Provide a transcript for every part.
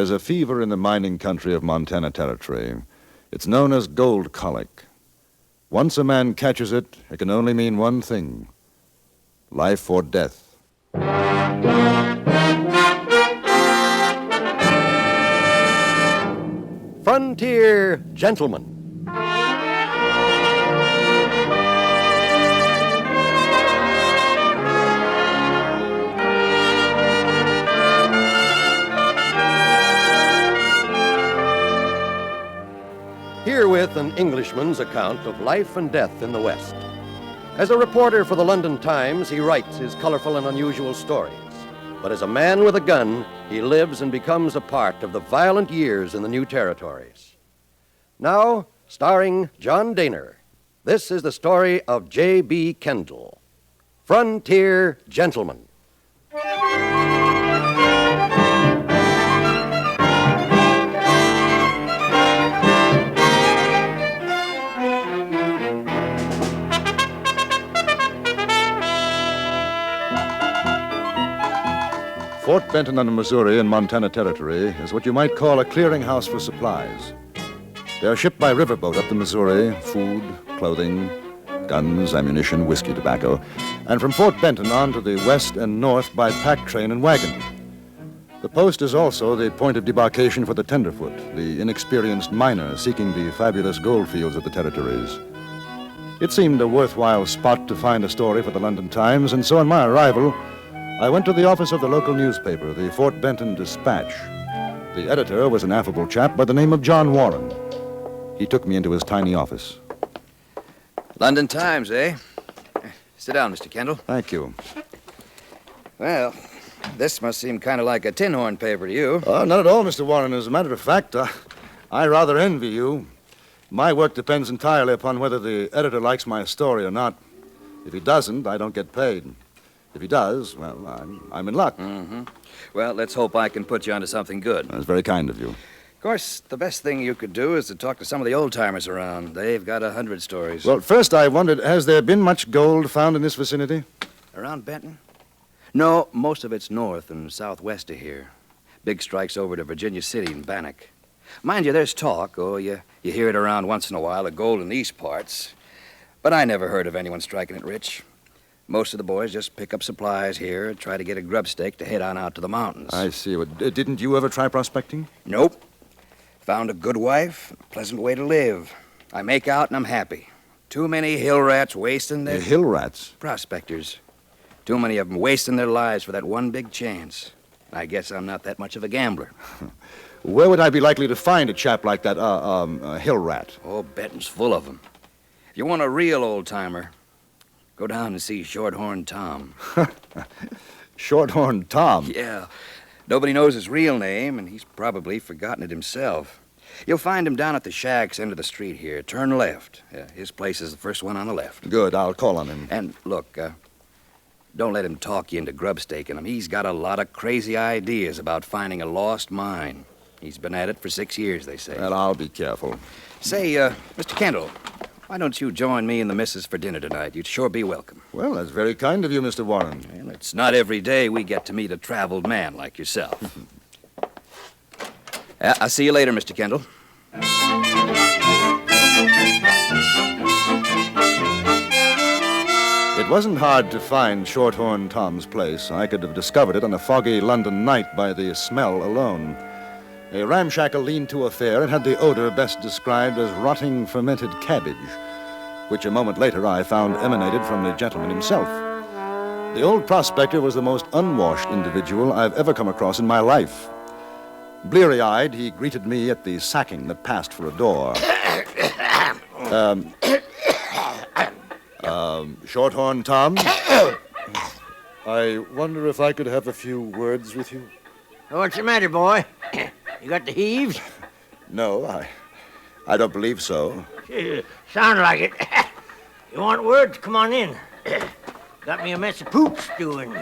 there's a fever in the mining country of Montana Territory. It's known as gold colic. Once a man catches it, it can only mean one thing: life or death. Frontier Gentleman. Herewith an Englishman's account of life and death in the West. As a reporter for the London Times, he writes his colorful and unusual stories. But as a man with a gun, he lives and becomes a part of the violent years in the new territories. Now, starring John Dehner, this is the story of J.B. Kendall, Frontier Gentleman. Fort Benton on the Missouri in Montana Territory is what you might call a clearinghouse for supplies. They are shipped by riverboat up the Missouri, food, clothing, guns, ammunition, whiskey, tobacco, and from Fort Benton on to the west and north by pack train and wagon. The post is also the point of debarkation for the tenderfoot, the inexperienced miner seeking the fabulous gold fields of the territories. It seemed a worthwhile spot to find a story for the London Times, and so on my arrival, I went to the office of the local newspaper, the Fort Benton Dispatch. The editor was an affable chap by the name of John Warren. He took me into his tiny office. London Times, eh? Sit down, Mr. Kendall. Thank you. Well, this must seem kind of like a tin horn paper to you. Oh, not at all, Mr. Warren. As a matter of fact, I rather envy you. My work depends entirely upon whether the editor likes my story or not. If he doesn't, I don't get paid. If he does, well, I'm in luck. Mm-hmm. Well, let's hope I can put you onto something good. That's very kind of you. Of course, the best thing you could do is to talk to some of the old-timers around. They've got 100 stories. Well, first I wondered, has there been much gold found in this vicinity? Around Benton? No, most of it's north and southwest of here. Big strikes over to Virginia City and Bannock. Mind you, there's talk, you hear it around once in a while, of gold in these parts. But I never heard of anyone striking it rich. Most of the boys just pick up supplies here and try to get a grub stake to head on out to the mountains. I see. Well, didn't you ever try prospecting? Nope. Found a good wife, a pleasant way to live. I make out and I'm happy. Too many hill rats wasting their... Hill rats? Prospectors. Too many of them wasting their lives for that one big chance. I guess I'm not that much of a gambler. Where would I be likely to find a chap like that, a hill rat? Oh, Benton's full of them. If you want a real old-timer, go down and see Shorthorn Tom. Shorthorn Tom? Yeah. Nobody knows his real name, and he's probably forgotten it himself. You'll find him down at the Shacks end of the street here. Turn left. His place is the first one on the left. Good. I'll call on him. And look, don't let him talk you into grub staking him. He's got a lot of crazy ideas about finding a lost mine. He's been at it for 6 years, they say. Well, I'll be careful. Say, Mr. Kendall, why don't you join me and the missus for dinner tonight? You'd sure be welcome. Well, that's very kind of you, Mr. Warren. Well, it's not every day we get to meet a traveled man like yourself. I'll see you later, Mr. Kendall. It wasn't hard to find Shorthorn Tom's place. I could have discovered it on a foggy London night by the smell alone. A ramshackle lean-to affair, it had the odor best described as rotting fermented cabbage, which a moment later I found emanated from the gentleman himself. The old prospector was the most unwashed individual I've ever come across in my life. Bleary-eyed, he greeted me at the sacking that passed for a door. Shorthorn Tom? I wonder if I could have a few words with you? What's the matter, boy? You got the heaves? No, I don't believe so. Sound like it. You want words? Come on in. Got me a mess of poop stewing.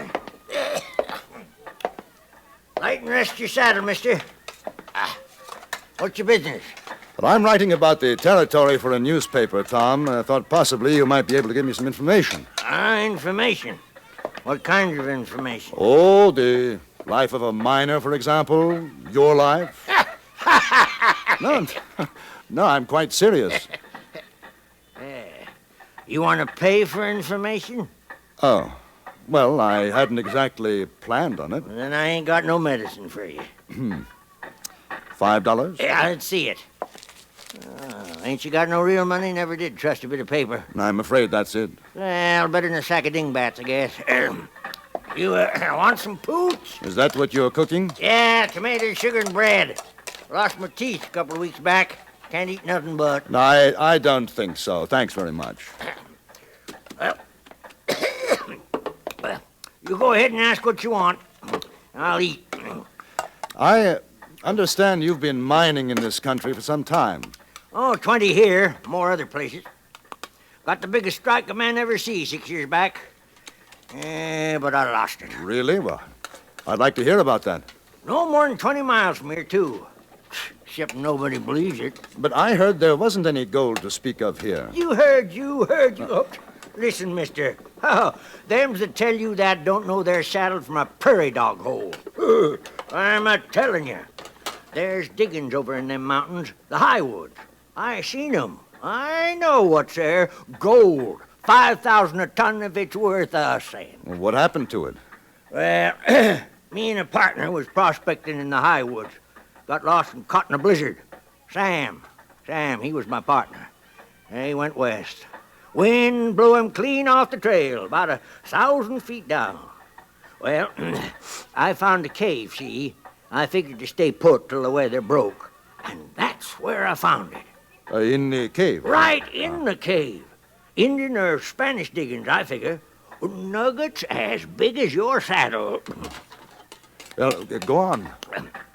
Light and rest your saddle, mister. What's your business? Well, I'm writing about the territory for a newspaper, Tom. I thought possibly you might be able to give me some information. Information? What kind of information? Oh, the Life of a miner, for example? Your life? No, no, I'm quite serious. You want to pay for information? Oh, well, I hadn't exactly planned on it. Then I ain't got no medicine for you. $5? Yeah, let's see it. Oh, ain't you got no real money? Never did trust a bit of paper. I'm afraid that's it. Well, better than a sack of dingbats, I guess. You want some pooch? Is that what you're cooking? Yeah, tomatoes, sugar, and bread. Lost my teeth a couple of weeks back. Can't eat nothing but. No, I don't think so. Thanks very much. Well, you go ahead and ask what you want. I'll eat. I understand you've been mining in this country for some time. Oh, 20 here, more other places. Got the biggest strike a man ever see 6 years back. But I lost it. Really? Well, I'd like to hear about that. No more than 20 miles from here, too. Except nobody believes it. But I heard there wasn't any gold to speak of here. You heard. Oh, listen, mister. Oh, them that tell you that don't know their saddle from a prairie dog hole. I'm a-telling you. There's diggings over in them mountains, the high woods. I seen 'em. I know what's there. Gold. 5,000 a ton if it's worth us saying. Well, what happened to it? Well, me and a partner was prospecting in the high woods. Got lost and caught in a blizzard. Sam, he was my partner. He went west. Wind blew him clean off the trail, about 1,000 feet down. Well, I found a cave, see? I figured to stay put till the weather broke. And that's where I found it. In the cave? Right in the cave. Indian or Spanish diggings, I figure. Nuggets as big as your saddle. Well, go on.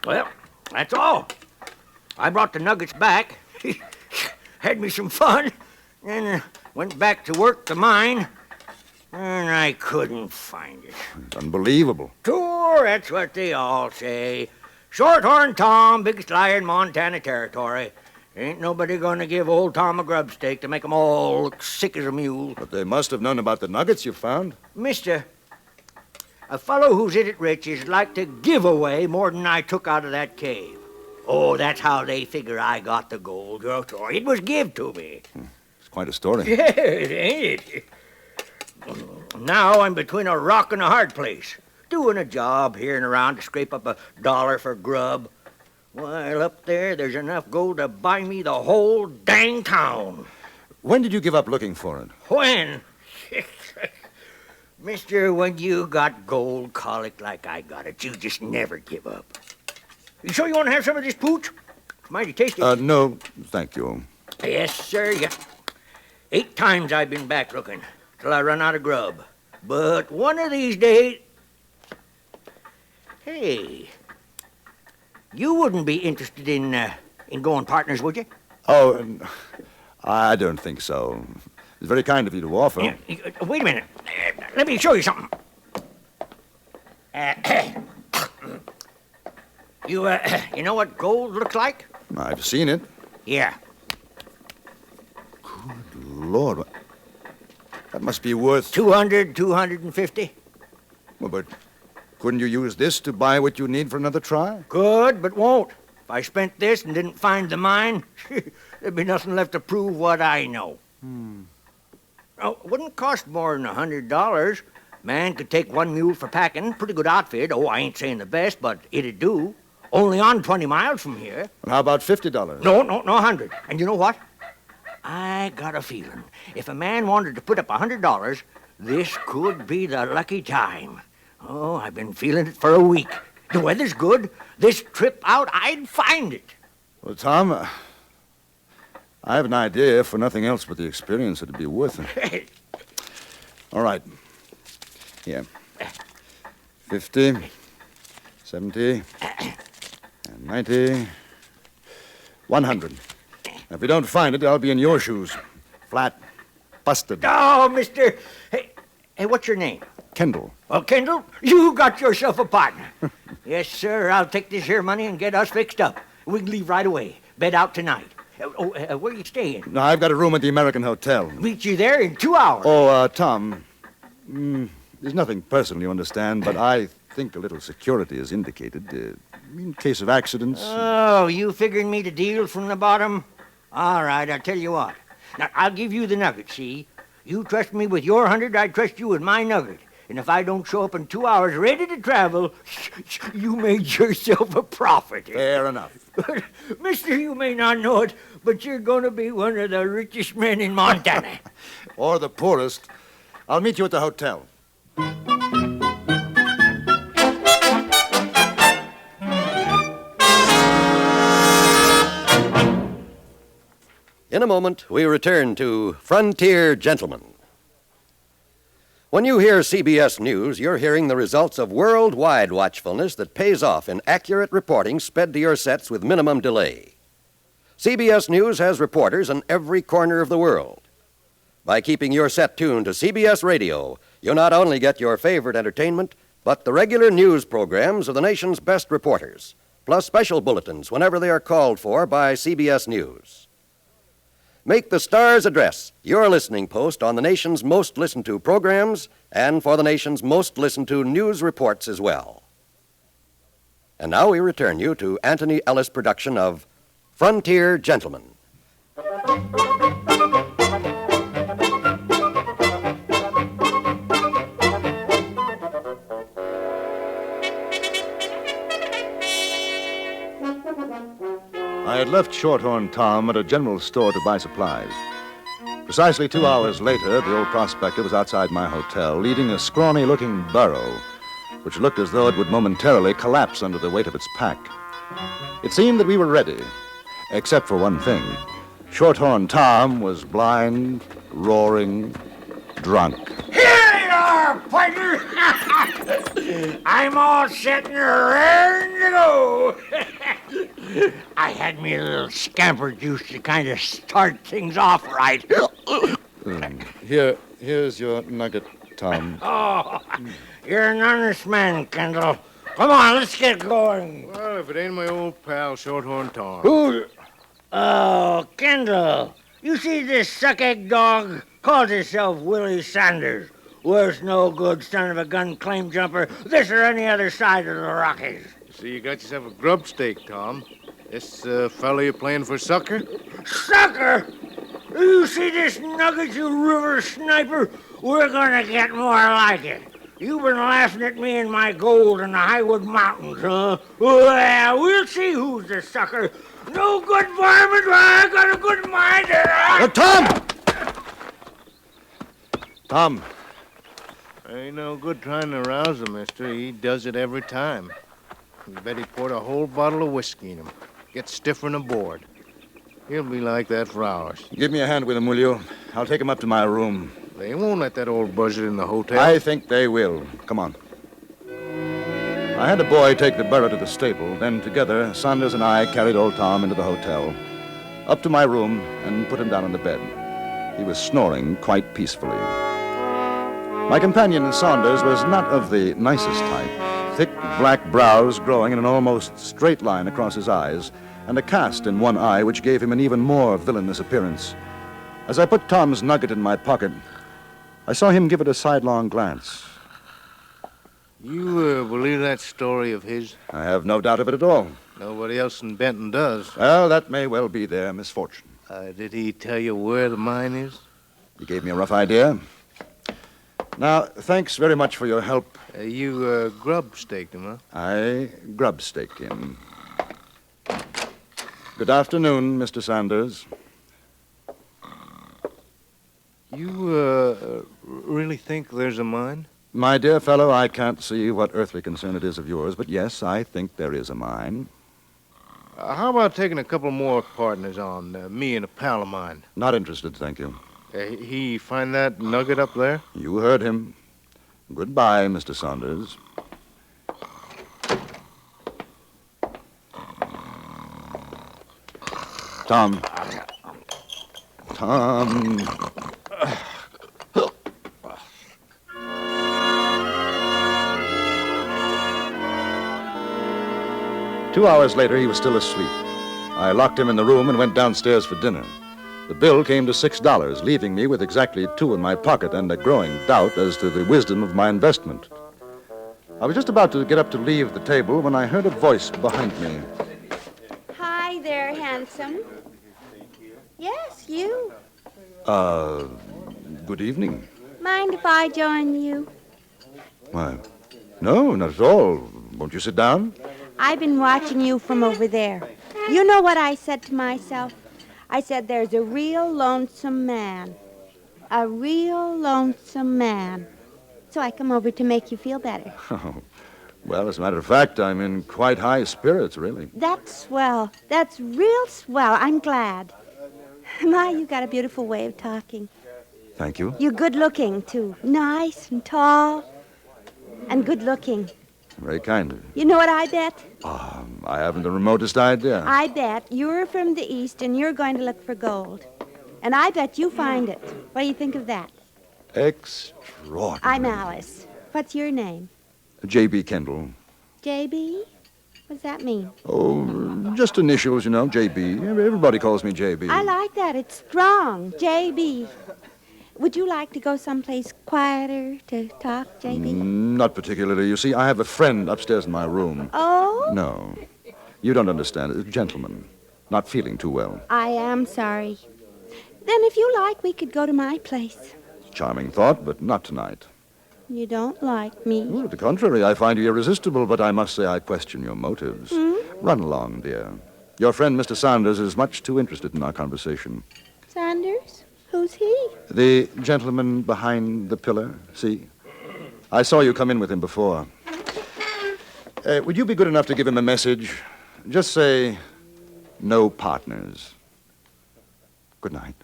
Well, that's all. I brought the nuggets back. Had me some fun. Then went back to work the mine. And I couldn't find it. It's unbelievable. Sure, that's what they all say. Shorthorn Tom, biggest liar in Montana Territory. Ain't nobody gonna give old Tom a grub stake to make 'em all look sick as a mule. But they must have known about the nuggets you found. Mister, a fellow who's in it rich is like to give away more than I took out of that cave. Oh, that's how they figure I got the gold. It was give to me. It's quite a story. Yeah, ain't it? Now I'm between a rock and a hard place. Doing a job here and around to scrape up $1 for grub. While up there's enough gold to buy me the whole dang town. When did you give up looking for it? When? Mister, when you got gold colic like I got it, you just never give up. You sure you want to have some of this pooch? It's mighty tasty. No, thank you. Yes, sir. Yeah. 8 times I've been back looking till I run out of grub. But one of these days... Hey, you wouldn't be interested in going partners, would you? Oh, I don't think so. It's very kind of you to offer. Yeah, wait a minute. Let me show you something. You know what gold looks like? I've seen it. Yeah. Good Lord. That must be worth... 200, 250. Well, but couldn't you use this to buy what you need for another try? Could, but won't. If I spent this and didn't find the mine, there'd be nothing left to prove what I know. Oh, it wouldn't cost more than $100. Man could take 1 mule for packing. Pretty good outfit. Oh, I ain't saying the best, but it'd do. Only on 20 miles from here. And how about $50? No, 100. And you know what? I got a feeling if a man wanted to put up $100, this could be the lucky time. Oh, I've been feeling it for a week. The weather's good. This trip out, I'd find it. Well, Tom, I have an idea, if for nothing else but the experience, it'd be worth it. All right. Here. 50, 70, and 90, 100. If we don't find it, I'll be in your shoes. Flat. Busted. Oh, mister. Hey, what's your name? Kendall. Well, Kendall, you got yourself a partner. Yes, sir. I'll take this here money and get us fixed up. We can leave right away. Bed out tonight. Where are you staying? No, I've got a room at the American Hotel. Meet you there in 2 hours. Oh, Tom, there's nothing personal, you understand, but I think a little security is indicated, in case of accidents. Oh, you figuring me to deal from the bottom? All right, I'll tell you what. Now, I'll give you the nugget, see? You trust me with your 100, I trust you with my nugget. And if I don't show up in 2 hours ready to travel, you made yourself a profit. Fair enough. Mister, you may not know it, but you're going to be one of the richest men in Montana. Or the poorest. I'll meet you at the hotel. In a moment, we return to Frontier Gentlemen. When you hear CBS News, you're hearing the results of worldwide watchfulness that pays off in accurate reporting sped to your sets with minimum delay. CBS News has reporters in every corner of the world. By keeping your set tuned to CBS Radio, you'll not only get your favorite entertainment, but the regular news programs of the nation's best reporters, plus special bulletins whenever they are called for by CBS News. Make the Star's address your listening post on the nation's most listened to programs and for the nation's most listened to news reports as well. And now we return you to Anthony Ellis' production of Frontier Gentlemen. I had left Shorthorn Tom at a general store to buy supplies. Precisely 2 hours later, the old prospector was outside my hotel, leading a scrawny-looking burro, which looked as though it would momentarily collapse under the weight of its pack. It seemed that we were ready, except for one thing. Shorthorn Tom was blind, roaring, drunk. Here you are, partner! I'm all set and raring to go. I had me a little scamper juice to kind of start things off right. Here's your nugget, Tom. Oh, you're an honest man, Kendall. Come on, let's get going. Well, if it ain't my old pal, Shorthorn Tom. Who? Oh, Kendall. You see this suck-egg dog? Calls himself Willie Sanders. Worst no good son of a gun claim jumper this or any other side of the Rockies. So you got yourself a grub steak, Tom. This fellow you playing for sucker? Sucker! You see this nugget, you river sniper? We're gonna get more like it. You've been laughing at me and my gold in the Highwood Mountains, huh? Well, we'll see who's the sucker. No good varmint, I got a good mind. Tom! Ain't no good trying to rouse him, mister. He does it every time. You bet he poured a whole bottle of whiskey in him. Gets stiffer than a board. He'll be like that for hours. Give me a hand with him, will you? I'll take him up to my room. They won't let that old buzzard in the hotel. I think they will. Come on. I had a boy take the burro to the stable. Then together, Saunders and I carried old Tom into the hotel, up to my room, and put him down on the bed. He was snoring quite peacefully. My companion, Saunders, was not of the nicest type. Thick black brows growing in an almost straight line across his eyes, and a cast in one eye which gave him an even more villainous appearance. As I put Tom's nugget in my pocket, I saw him give it a sidelong glance. You believe that story of his? I have no doubt of it at all. Nobody else in Benton does. Well, that may well be their misfortune. Did he tell you where the mine is? He gave me a rough idea. Now, thanks very much for your help. You grub staked him, huh? I grub-staked him. Good afternoon, Mr. Sanders. You really think there's a mine? My dear fellow, I can't see what earthly concern it is of yours, but yes, I think there is a mine. How about taking a couple more partners on, me and a pal of mine? Not interested, thank you. He find that nugget up there? You heard him. Goodbye, Mr. Saunders. Tom. Tom. 2 hours later, he was still asleep. I locked him in the room and went downstairs for dinner. The bill came to $6, leaving me with exactly $2 in my pocket and a growing doubt as to the wisdom of my investment. I was just about to get up to leave the table when I heard a voice behind me. Hi there, handsome. Yes, you. Good evening. Mind if I join you? Why, no, not at all. Won't you sit down? I've been watching you from over there. You know what I said to myself? I said there's a real lonesome man. A real lonesome man. So I come over to make you feel better. Oh, well, as a matter of fact, I'm in quite high spirits, really. That's swell. That's real swell. I'm glad. My, you got a beautiful way of talking. Thank you. You're good looking, too. Nice and tall and good looking. Very kind of you. You know what I bet? I haven't the remotest idea. I bet you're from the East and you're going to look for gold. And I bet you find it. What do you think of that? Extraordinary. I'm Alice. What's your name? J.B. Kendall. J.B.? What does that mean? Oh, just initials, you know, J.B. Everybody calls me J.B. I like that. It's strong. J.B. Would you like to go someplace quieter to talk, J.B.? Not particularly. You see, I have a friend upstairs in my room. Oh? No. You don't understand. A gentleman. Not feeling too well. I am sorry. Then if you like, we could go to my place. Charming thought, but not tonight. You don't like me. Well, to the contrary, I find you irresistible, but I must say I question your motives. Run along, dear. Your friend, Mr. Saunders, is much too interested in our conversation. Saunders? Who's he? The gentleman behind the pillar, see? I saw you come in with him before. Would you be good enough to give him a message? Just say, no partners. Good night.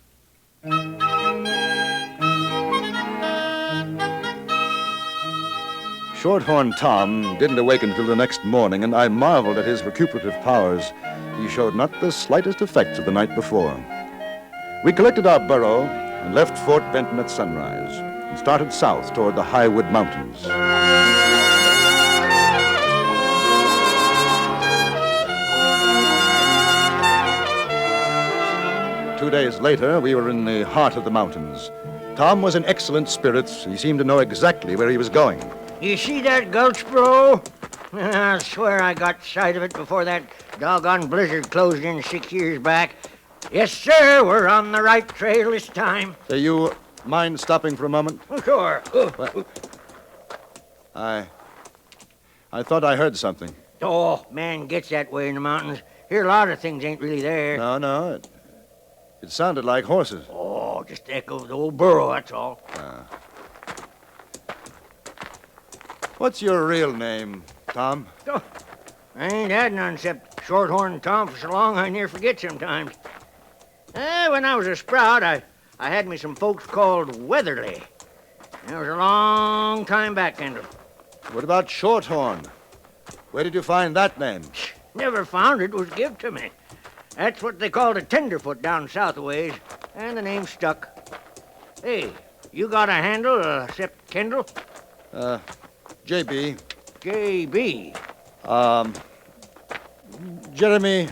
Shorthorn Tom didn't awaken until the next morning, and I marveled at his recuperative powers. He showed not the slightest effects of the night before. We collected our burro and left Fort Benton at sunrise and started south toward the Highwood Mountains. 2 days later, we were in the heart of the mountains. Tom was in excellent spirits. He seemed to know exactly where he was going. You see that gulch, bro? I swear I got sight of it before that doggone blizzard closed in 6 years back. Yes, sir, we're on the right trail this time. Do you mind stopping for a moment? Oh, sure. I thought I heard something. Oh, man gets that way in the mountains. Hear a lot of things ain't really there. No. It sounded like horses. Oh, just the echo of the old burro, that's all. What's your real name, Tom? Oh, I ain't had none except Shorthorn Tom for so long I near forget sometimes. When I was a sprout, I had me some folks called Weatherly. That was a long time back, Kendall. What about Shorthorn? Where did you find that name? Never found it. Was give to me. That's what they called a tenderfoot down south a ways, and the name stuck. Hey, you got a handle, except Kendall? J.B. J.B. Jeremy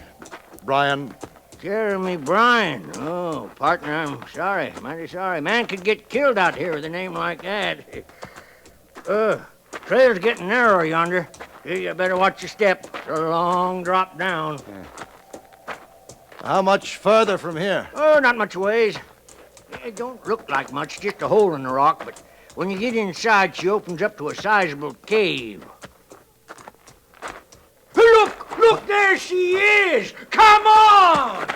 Bryan. Jeremy Bryan. Oh, partner, I'm sorry. Mighty sorry. Man could get killed out here with a name like that. Trail's getting narrow yonder. You better watch your step. It's a long drop down. How much further from here? Oh, not much ways. It don't look like much, just a hole in the rock, but when you get inside, she opens up to a sizable cave. Look, there she is! Come on!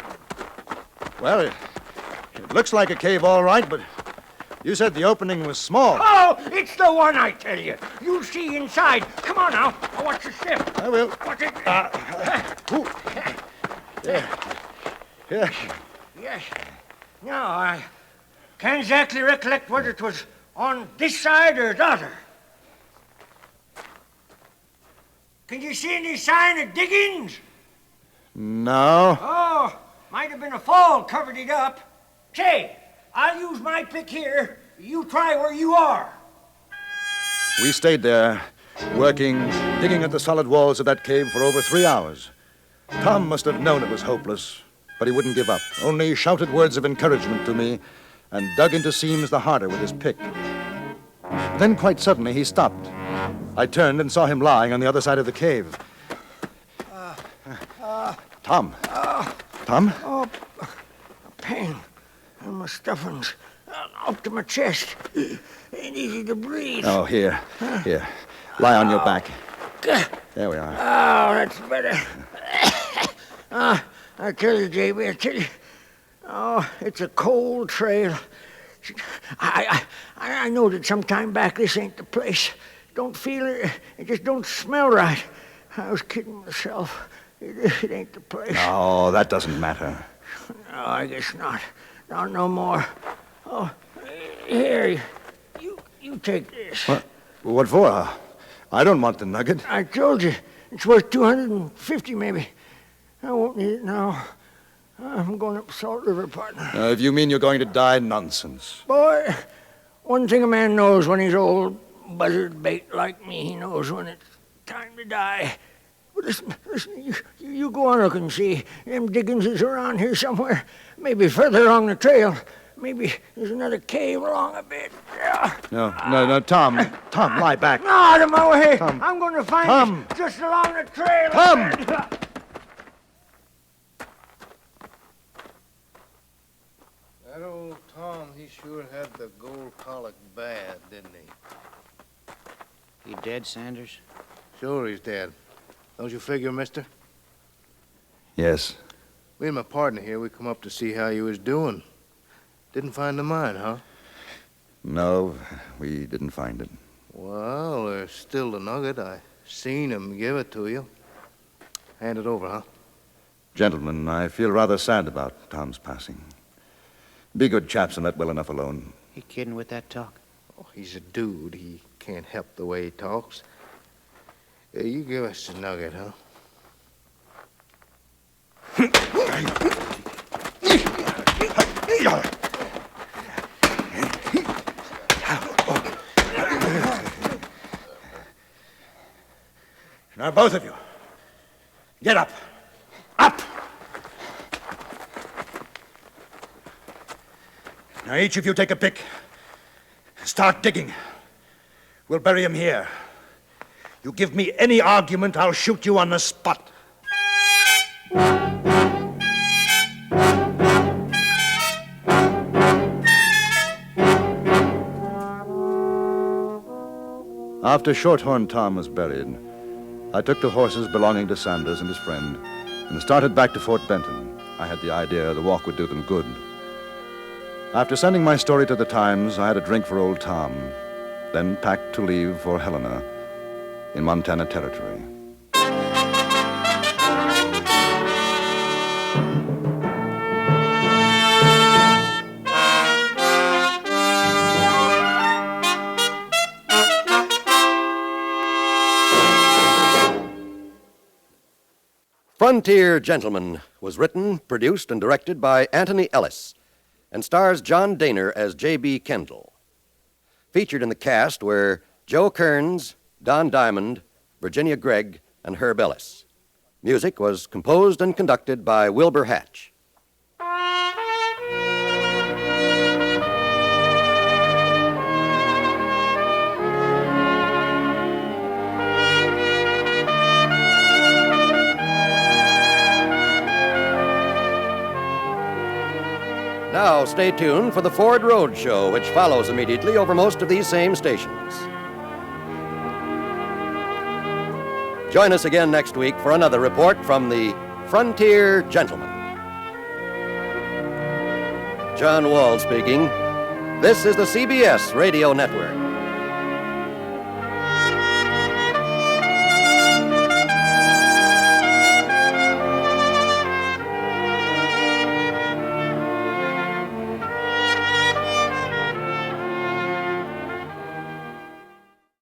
Well, it looks like a cave, all right, but you said the opening was small. Oh, it's the one, I tell you. You'll see inside. Come on now. Watch your step. I will. Watch it. Yeah. Yes. No, I can't exactly recollect whether it was on this side or the other. Can you see any sign of diggings? No. Oh, might have been a fall covered it up. Say, I'll use my pick here. You try where you are. We stayed there, working, digging at the solid walls of that cave for over 3 hours. Tom must have known it was hopeless, but he wouldn't give up, only shouted words of encouragement to me and dug into seams the harder with his pick. Then quite suddenly he stopped. I turned and saw him lying on the other side of the cave. Tom. Tom? Oh, pain in my stuffings, up to my chest. Ain't easy to breathe. Oh, here. Here. Lie on your back. There we are. Oh, that's better. I tell you, J.B., I tell you. Oh, it's a cold trail. I know that sometime back this ain't the place. Don't feel it. It just don't smell right. I was kidding myself. It ain't the place. Oh, that doesn't matter. No, I guess not. Not no more. Oh, here, you take this. What for? I don't want the nugget. I told you, it's worth 250 maybe. I won't need it now. I'm going up Salt River, partner. If you mean you're going to die, nonsense. Boy, one thing a man knows when he's old, buzzard bait like me, he knows when it's time to die. But listen, you go on look and see. Them diggings is around here somewhere. Maybe further along the trail. Maybe there's another cave along a bit. Yeah. No, Tom. Tom, lie back. No, out of my way. Tom. I'm going to find Tom. it just along the trail. Tom. That old Tom, he sure had the gold colic bad, didn't he? He dead, Sanders? Sure he's dead. Don't you figure, mister? Yes. Me and my partner here, we come up to see how you was doing. Didn't find the mine, huh? No, we didn't find it. Well, there's still the nugget. I seen him give it to you. Hand it over, huh? Gentlemen, I feel rather sad about Tom's passing. Be good chaps and let well enough alone. You kidding with that talk? Oh, he's a dude. He can't help the way he talks. You give us the nugget, huh? Now, both of you, get up. Up! Now, each of you take a pick. Start digging. We'll bury him here. You give me any argument, I'll shoot you on the spot. After Shorthorn Tom was buried, I took the horses belonging to Sanders and his friend and started back to Fort Benton. I had the idea the walk would do them good. After sending my story to the Times, I had a drink for old Tom, then packed to leave for Helena in Montana Territory. Frontier Gentleman was written, produced, and directed by Anthony Ellis and stars John Dehner as J.B. Kendall. Featured in the cast were Joe Kearns, Don Diamond, Virginia Gregg, and Herb Ellis. Music was composed and conducted by Wilbur Hatch. Now, stay tuned for the Ford Road Show, which follows immediately over most of these same stations. Join us again next week for another report from the Frontier Gentleman. John Wall speaking. This is the CBS Radio Network.